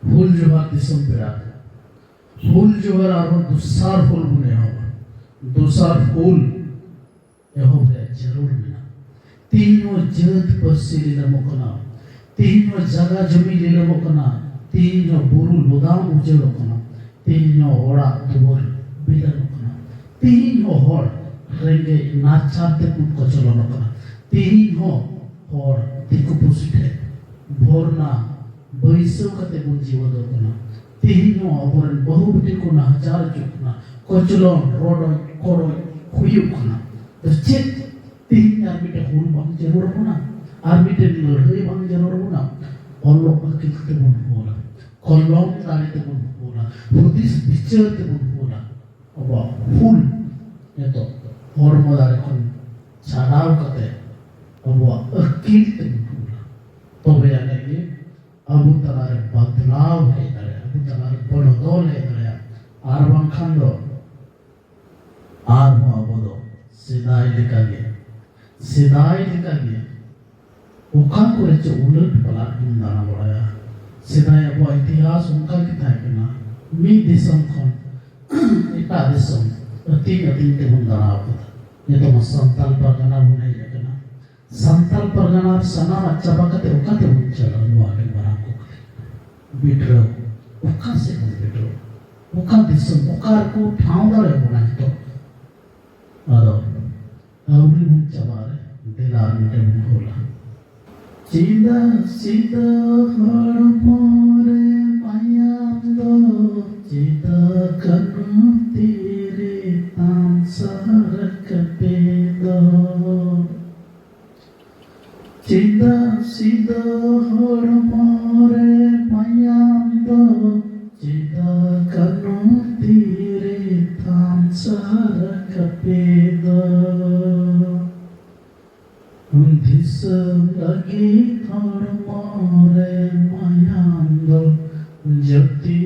फूल जोहार दिसम पेड़ा फूल जोहार आरो दूसर फूल बुने हवा दूसर फूल एहो बे जरूर मिना तीनों जत पर्सी लीला मोकना तीनों जगह जमी लीला मोकना तीनों बुरु लोदाम उजड़ो कना तीनों ओड़ा दुबर बिला मोकना तीनों होड़ रेंगे नाचाते कुछ कचलो मोकना तीनों होड़ दिक्कु पुसिटे भोरना बैसो कते बुन जीवन दोकना तीनों अबरन बहुबटी को ना हजार चुकना कचलो रोडो कोडो खुयुकना तो चेत तीन आर्मीटे हुल बंग जरूर होना आर्मीटे लड़ाई बंग जरूर होना अल्लाह अकिल ते बुन बोला कलम ताले ते बुन बोला बुद्धिस बिचर ते बुन बोला अब फुल ये तो हॉर्मोन कौन चढ़ाव करते अब अकिल ते बुन बोला तो वे आगे अबू तलार बदलाव है इधर अबू तलार बड़ोदोल है इधर आरवान खांडो आरवा बोलो सिदाई लिखा गया उखान को रेचे उलट पलाट बुंदाना बड़ाया सिदाई अब इतिहास उनका कितना है ना मी दिसम खन इतना दिसम तीन ते बुंदाना आपको ये तो संताल परगना बुनाई है ना संताल परगना सना अच्छा बाकते उकाते बुंचला नुआले बराको बिट्रो उका से बिट्रो उका दिसम उकार को ठाव दारे बुनाई तो आदो आउरी बुंचवारे दिलार मिटे बुंहोला सीधा सीधा हर मोरे मायामदो सीधा कनु तेरे ताम सरक पेदो सीधा सीधा हर मोरे मायामदो सीधा कनु तेरे ताम सरक पेदो दिस लगी थोड़ मोरे मायामदो जति